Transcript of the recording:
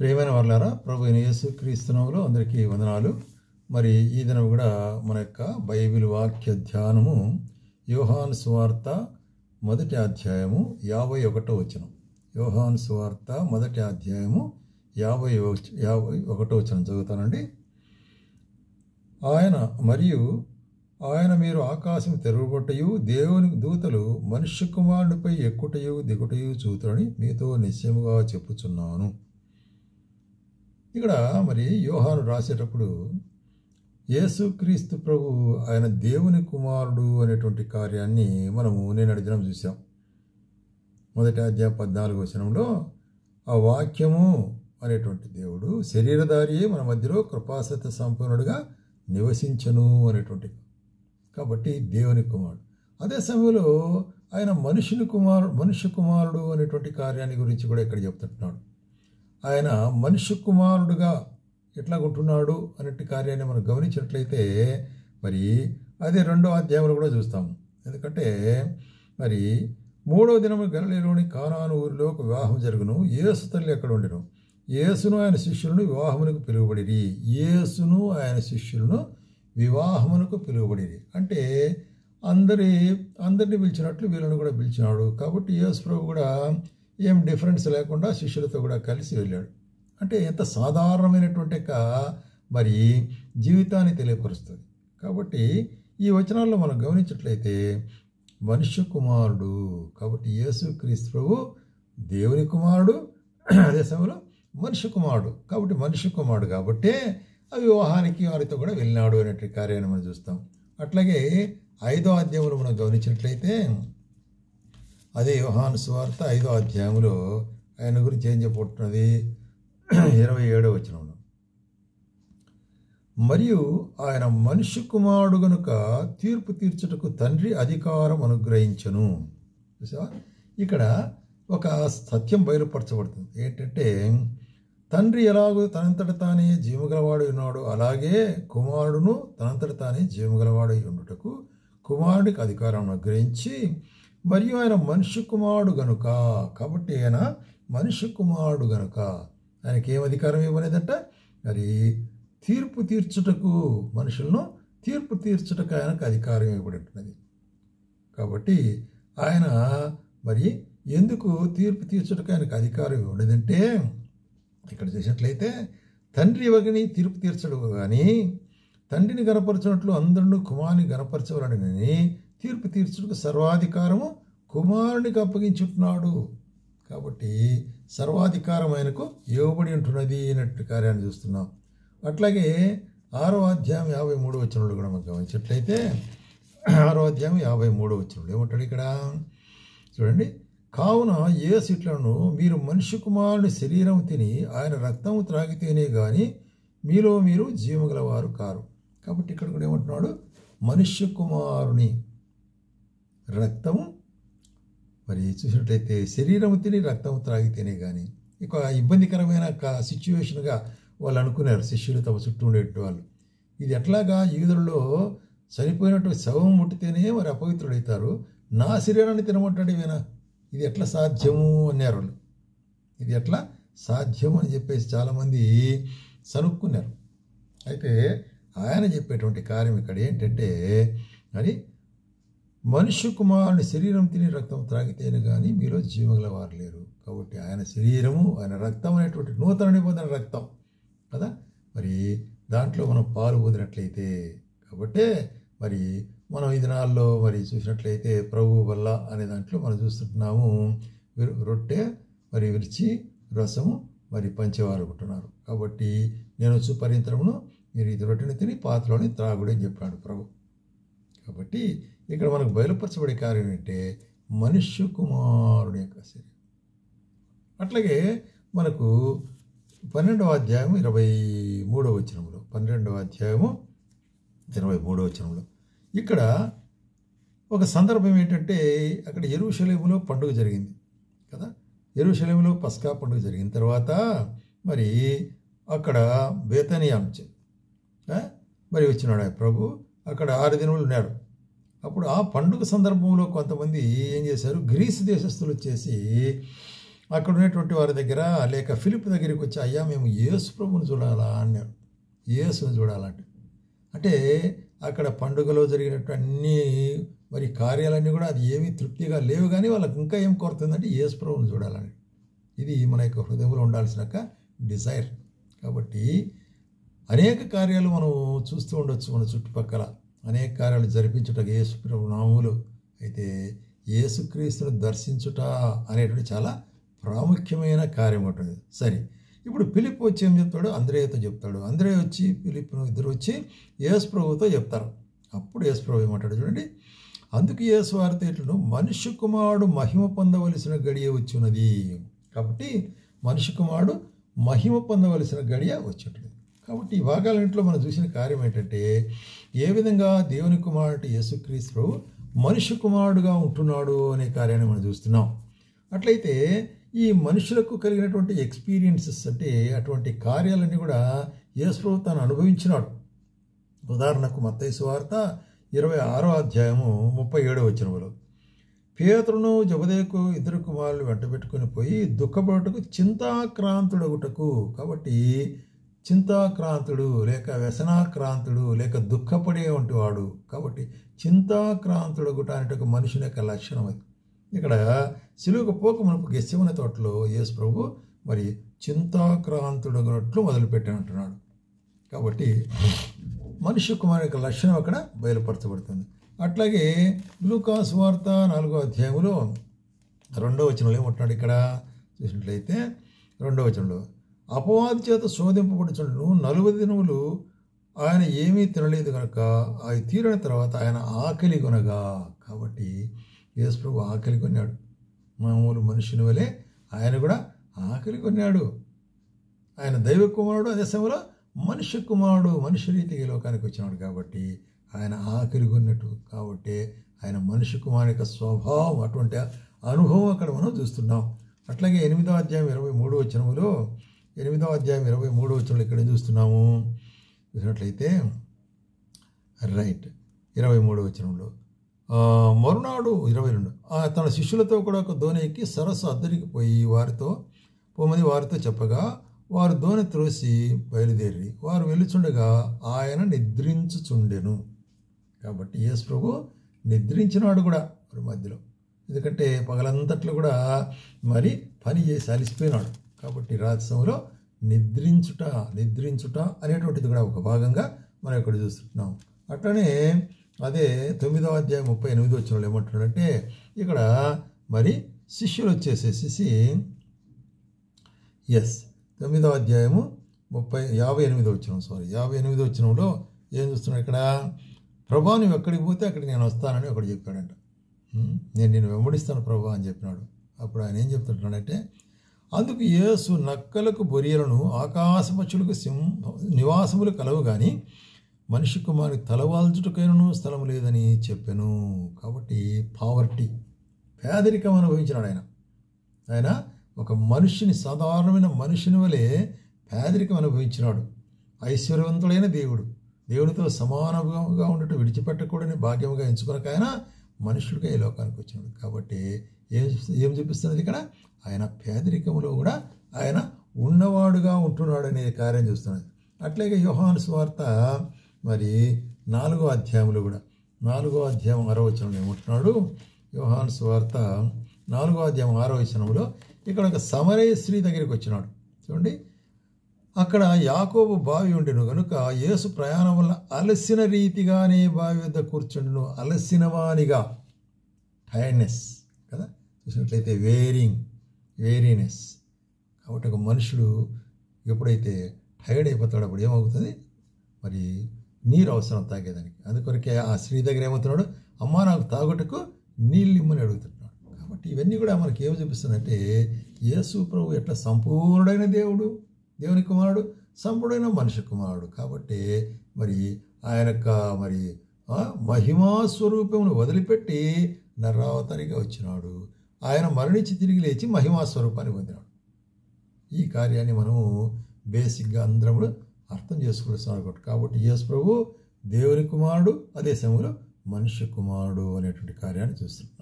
ప్రియమైన వాళ్ళారా, ప్రభు అయిన యేసుక్రీస్తు నామములో అందరికీ వందనాలు. మరి ఈ దినం కూడా మన యొక్క బైబిల్ వాక్య ధ్యానము యోహాను సువార్త 1వ అధ్యాయము 51వ వచనం. యోహాను సువార్త 1వ అధ్యాయము 51వ వచనం చదువుతానండి. ఆయన మీరు ఆకాశం తెరవబొట్టయు దేవుని దూతలు మనుష్య కుమారునిపై ఎక్కుటయు దిగుటయు చూతురని మీతో నిశ్చయముగా చెప్పుచున్నాను. ఇక్కడ మరి యోహాను రాసేటప్పుడు యేసుక్రీస్తు ప్రభు ఆయన దేవుని కుమారుడు అనేటువంటి కార్యాన్ని మనము నేను దినం చూసాం. 1వ అధ్యాయం 14వ వచనంలో ఆ వాక్యము అనేటువంటి దేవుడు శరీరధారి మన మధ్యలో కృపాసత్య సంపన్నుడుగా నివసించను అనేటువంటి, కాబట్టి దేవుని కుమారుడు. అదే సమయంలో ఆయన మనుష్య కుమారుడు అనేటువంటి కార్యాన్ని గురించి కూడా ఇక్కడ చెప్తుంటున్నాడు. ఆయన మనుష్య కుమారుడుగా ఎట్లా ఉంటున్నాడు అనేటి కార్యాన్ని మనం గమనించినట్లయితే మరి అదే 2వ అధ్యాయంలో కూడా చూస్తాము. ఎందుకంటే మరి 3వ దినము గలిలయలోని కానాను ఊరిలో ఒక వివాహం జరుగును. యేసు తల్లి అక్కడ ఉండెను. యేసును ఆయన శిష్యులను వివాహమునకు పిలువబడిరి. యేసును ఆయన శిష్యులను వివాహమునకు పిలువబడిరి అంటే అందరినీ పిలిచినట్లు వీళ్ళను కూడా పిలిచినాడు. కాబట్టి యేసు ప్రభు కూడా ఏం డిఫరెన్స్ లేకుండా శిష్యులతో కూడా కలిసి వెళ్ళాడు. అంటే ఎంత సాధారణమైనటువంటి మరి జీవితాన్ని తెలియపరుస్తుంది. కాబట్టి ఈ వచనాల్లో మనం గమనించినట్లయితే మనుష్య కుమారుడు, కాబట్టి యేసుక్రీస్తు ప్రభు దేవుని కుమారుడు, అదే సమయంలో మనుష్య కుమారుడు. కాబట్టి మనుష్య కుమారుడు కాబట్టే ఆ వివాహానికి వారితో కూడా వెళ్ళినాడు అనేటువంటి కార్యాన్ని మనం చూస్తాం. అట్లాగే 5వ అధ్యాయంలో మనం గమనించినట్లయితే అదే యోహాను సువార్త 5వ అధ్యాయంలో ఆయన గురించి ఏం చెప్పబడుతున్నది 27వ వచనంలో, మరియు ఆయన మనుష్య కుమారుడు గనుక తీర్పు తీర్చుటకు తండ్రి అధికారం అనుగ్రహించను. చూసా, ఇక్కడ ఒక సత్యం బయలుపరచబడుతుంది. ఏంటంటే తండ్రి ఎలాగో తనంతట తానే జీవగలవాడు ఉన్నాడు, అలాగే కుమారుడును తనంతట తానే జీవగలవాడు ఉండుటకు కుమారుడికి అధికారం అనుగ్రహించి, మరియు ఆయన మనుష్య కుమారుడు గనుక, కాబట్టి ఆయన మనుష్య కుమారుడు గనుక ఆయనకి ఏం అధికారం ఇవ్వలేదంట, మరి తీర్పు తీర్చుటకు, మనుషులను తీర్పు తీర్చుటకు ఆయనకు అధికారం ఇవ్వబడి ఉంటున్నది. కాబట్టి ఆయన మరి ఎందుకు తీర్పు తీర్చుటకు ఆయనకు అధికారం ఇవ్వలేదంటే, ఇక్కడ చేసినట్లయితే తండ్రి ఎవరిని తీర్పు తీర్చడు కానీ తండ్రిని గనపరచినట్లు అందరినీ కుమారుని గనపరచవలనని తీర్పు తీర్చుటకు సర్వాధికారము కుమారునికి అప్పగించుంటున్నాడు. కాబట్టి సర్వాధికారం ఆయనకు ఇవ్వబడి ఉంటున్నది అన్నట్టు కార్యాన్ని చూస్తున్నాం. అట్లాగే 6వ అధ్యాయం 53వ వచనంలో కూడా మనం గమనించినట్లయితే 6వ అధ్యాయం 53వ వచనంలో ఏమంటాడు ఇక్కడ చూడండి, కావున యేసు ఇట్లను మీరు మనుష్య కుమారుని శరీరం తిని ఆయన రక్తము త్రాగితేనే కానీ మీలో మీరు జీవగలవారు కారు. కాబట్టి ఇక్కడ కూడా ఏమంటున్నాడు, మనుష్య కుమారుని రక్తము మరి చూసినట్లయితే శరీరము తిని రక్తము త్రాగితేనే కానీ. ఇక ఇబ్బందికరమైన సిచ్యువేషన్గా వాళ్ళు అనుకున్నారు శిష్యులు తమ చుట్టూ ఉండేటి వాళ్ళు. ఇది ఎట్లాగా యూదులలో చనిపోయినట్టు శవం ముట్టితేనే మరి అపవిత్రుడవుతారు, నా శరీరాన్ని తినమంటాడు ఈయన, ఇది ఎట్లా సాధ్యము అన్నారు వాళ్ళు. ఇది ఎట్లా సాధ్యము అని చెప్పేసి చాలామంది సనుక్కున్నారు. అయితే ఆయన చెప్పేటువంటి కార్యం ఇక్కడ ఏంటంటే, మరి మనుష్య కుమారుని శరీరం తిని రక్తం త్రాగితేనే కానీ మీలో జీవగల వారు లేరు. కాబట్టి ఆయన శరీరము, ఆయన రక్తం అనేటువంటి నూతన నిబంధన రక్తం కదా, మరి దాంట్లో మనం పాలు పొందినట్లయితే, కాబట్టే మరి మనం ఈ దినాల్లో మరి చూసినట్లయితే ప్రభు వల్ల అనే దాంట్లో మనం చూస్తుంటున్నాము, రొట్టె మరి విరిచి రసము మరి పంచేవారు ఉంటున్నారు. కాబట్టి నేను సుపరింతరమును మీరు ఇది రొట్టెని తిని పాత్రలోని త్రాగుడు అని చెప్పాడు ప్రభు. కాబట్టి ఇక్కడ మనకు బయలుపరచబడే కార్యం ఏంటంటే మనుష్య కుమారుడు యొక్క శరీరం. అట్లాగే మనకు 12వ అధ్యాయము 23వ వచనంలో 12వ అధ్యాయము 23వ వచనంలో ఇక్కడ ఒక సందర్భం ఏంటంటే, అక్కడ యెరూషలేములో పండుగ జరిగింది కదా, యెరూషలేములో పస్కా పండుగ జరిగిన తర్వాత మరి అక్కడ బేతనియా నుంచి మరి వచ్చినాడు ఆయన ప్రభు. అక్కడ 6 దినములు ఉన్నాడు. అప్పుడు ఆ పండుగ సందర్భంలో కొంతమంది ఏం చేశారు, గ్రీసు దేశస్తులు వచ్చేసి అక్కడ ఉన్నటువంటి వారి దగ్గర లేక ఫిలిప్ దగ్గరికి వచ్చి, అయ్యా మేము యేసు ప్రభువుని చూడాలా అన్నారు. యేసుని చూడాలంటే అంటే అక్కడ పండుగలో జరిగినట్టు అన్ని మరి కార్యాలన్నీ కూడా అది ఏమీ తృప్తిగా లేవు, కానీ వాళ్ళకి ఇంకా ఏం కోరుతుందంటే యేసు ప్రభువుని చూడాలని. ఇది మన యొక్క హృదయంలో ఉండాల్సిన డిజైర్. కాబట్టి అనేక కార్యాలు మనం చూస్తూ ఉండొచ్చు మన చుట్టుపక్కల, అనేక కార్యాలు జరిపించుటకు యేసు ప్రభు నామములు. అయితే యేసుక్రీస్తును దర్శించుట అనేటువంటి చాలా ప్రాముఖ్యమైన కార్యం ఉంటుంది. సరే, ఇప్పుడు ఫిలిప్ వచ్చి ఏం చెప్తాడు? అంద్రేయతో చెప్తాడు. అంద్రేయ వచ్చి ఫిలిప్ను ఇద్దరు వచ్చి యేసు ప్రభువుతో చెప్తారు. అప్పుడు యేసు ప్రభు ఏమంటాడు చూడండి, అందుకు యేసు వారితో ఇట్లను, మనుష్య కుమారుడు మహిమ పొందవలసిన గడియ వచ్చి ఉన్నది. కాబట్టి మనుష్య కుమారుడు మహిమ పొందవలసిన గడియ వచ్చి ఉంటుంది. కాబట్టి ఈ భాగాలన్నింటిలో మనం చూసిన కార్యం ఏంటంటే, ఏ విధంగా దేవుని కుమారుడు యేసుక్రీస్తు ప్రభు మనుష్య కుమారుడుగా ఉంటున్నాడు అనే కార్యాన్ని మనం చూస్తున్నాం. అట్లయితే ఈ మనుషులకు కలిగినటువంటి ఎక్స్పీరియన్సెస్ అంటే అటువంటి కార్యాలన్నీ కూడా యేసు ప్రభు తాను అనుభవించినాడు. ఉదాహరణకు మత్తయి సువార్త 26వ అధ్యాయము 37వ వచనములో, పేతురును జబదేకు ఇద్దరు కుమారులు వెంటబెట్టుకుని పోయి దుఃఖపడుటకు చింతాక్రాంతుడగుటకు. కాబట్టి చింతాక్రాంతుడు లేక వ్యసనాక్రాంతుడు లేక దుఃఖపడే వంటి వాడు. కాబట్టి చింతాక్రాంతుడగుట అనేట ఒక మనుషుని యొక్క లక్షణం అది. ఇక్కడ సిలువకు పోక మనకు గెత్సేమనే తోటలో యేసు ప్రభు మరి చింతాక్రాంతుడగునట్లు మొదలుపెట్టానంటున్నాడు. కాబట్టి మనుష్య కుమారు యొక్క లక్షణం అక్కడ బయలుపరచబడుతుంది. అట్లాగే లూకా సువార్త 4వ అధ్యాయంలో 2వ వచనంలో ఏమంటున్నాడు? ఇక్కడ చూసినట్లయితే 2వ వచనంలో, అపవాది చేత శోధింపబడుచుండును 40 దినములు ఆయన ఏమీ తినలేదు కనుక అవి తీరిన తర్వాత ఆయన ఆకలి కొనగా. కాబట్టి యేసు ప్రభు ఆకలి కొన్నాడు. మామూలు మనుషుని వలె ఆయన కూడా ఆకలి కొన్నాడు. ఆయన దైవ కుమారుడు, అదే సమయంలో మనుష్య కుమారుడు, మనుష్య రీతికి లోకానికి వచ్చినాడు. కాబట్టి ఆయన ఆకలి కొన్నట్టు. కాబట్టి ఆయన మనుష్య కుమారుని యొక్క స్వభావం, అటువంటి అనుభవం అక్కడ మనం చూస్తున్నాం. అట్లాగే 8వ అధ్యాయం 23వ వచనములో 8వ అధ్యాయం 23వ వచనంలో ఇక్కడ చూస్తున్నాము. చూసినట్లయితే రైట్ 23వ వచనంలో, మరునాడు 22 తన శిష్యులతో కూడా ఒక దోణి ఎక్కి సరస్సు అద్దరికి పోయి వారితో చెప్పగా వారు దోణి త్రోసి బయలుదేరి వారు వెళ్ళుచుండగా ఆయన నిద్రించుచుండెను. కాబట్టి యేసు ప్రభు నిద్రించినాడు కూడా వారి మధ్యలో. ఎందుకంటే పగలంతట్లో కూడా మరి పని చేసి అలిసిపోయినాడు. కాబట్టి రాత్రి సమయంలో నిద్రించుట అనేటువంటిది కూడా ఒక భాగంగా మనం ఇక్కడ చూస్తున్నాం. అట్లనే అదే 9వ అధ్యాయం 38వ వచనంలో ఏమంటున్నాడంటే, ఇక్కడ మరి శిష్యులు వచ్చేసేసి 9వ అధ్యాయము 58వ వచనంలో ఏం చూస్తున్నాడు? ఇక్కడ ప్రభా నువ్వు ఎక్కడికి పోతే అక్కడికి నేను వస్తానని ఒకటి చెప్పాడంట. నేను నిన్ను వెంబడిస్తాను ప్రభా అని చెప్పినాడు. అప్పుడు ఆయన ఏం చెప్తుంటాడంటే, అందుకు యేసు నక్కలకు బొరియలను ఆకాశపక్షులకు నివాసములు కలవు కానీ మనిషి కుమారుని తలవాల్చుటకైనను స్థలం లేదని చెప్పాను. కాబట్టి పావర్టీ, పేదరికం అనుభవించినాడు ఆయన ఒక మనిషిని, సాధారణమైన మనిషిని వలె పేదరికం అనుభవించినాడు. ఐశ్వర్యవంతుడైన దేవుడితో సమానంగా ఉండటం విడిచిపెట్టకూడని భాగ్యముగా ఎంచుకునక ఆయన మనుషుడిగా ఈ లోకానికి వచ్చినాడు. కాబట్టి ఏం చూపిస్తున్నది ఇక్కడ? ఆయన పేదరికంలో కూడా ఆయన ఉన్నవాడుగా ఉంటున్నాడు అనే కార్యం చూస్తున్నది. అట్లాగే యోహాను సువార్త మరి 4వ అధ్యాయంలో కూడా 4వ అధ్యాయం 6వ వచనంలో ఏమంటున్నాడు? యోహాను సువార్త 4వ అధ్యాయం 6వ వచనంలో ఇక్కడ ఒక సమరయ స్త్రీ దగ్గరికి వచ్చినాడు. చూడండి, అక్కడ యాకోబు బావి ఉండెను కనుక యేసు ప్రయాణం వల్ల అలసిన రీతిగానే బావి వద్ద కూర్చుండును. అలసిన వానిగా, టైర్డ్నెస్ కదా, చూసినట్లయితే వేరీనెస్. కాబట్టి ఒక మనుషుడు ఎప్పుడైతే టైర్డ్ అయిపోతాడో అప్పుడు ఏమవుతుంది? మరి నీరు అవసరం తాగేదానికి. అందుకొరకే ఆ స్త్రీ దగ్గర ఏమవుతున్నాడు? అమ్మ నాకు తాగుటకు నీళ్ళు ఇమ్మని అడుగుతున్నాడు. కాబట్టి ఇవన్నీ కూడా మనకి ఏమి చూపిస్తుందంటే, యేసు ప్రభు ఎట్లా సంపూర్ణుడైన దేవుని కుమారుడు, సంపూర్ణమైన మనిషి కుమారుడు. కాబట్టి మరి ఆయన యొక్క మరి మహిమా స్వరూపమును వదిలిపెట్టి నరావతారిగా వచ్చినాడు. ఆయన మరణించి తిరిగి లేచి మహిమా స్వరూపాన్ని పొందినాడు. ఈ కార్యాన్ని మనము బేసిక్గా అందరము అర్థం చేసుకోవాల్సిన. కాబట్టి యేసు ప్రభు దేవుని కుమారుడు, అదే సమయంలో మనిషి కుమారుడు అనేటువంటి కార్యాన్ని చూస్తున్నాం.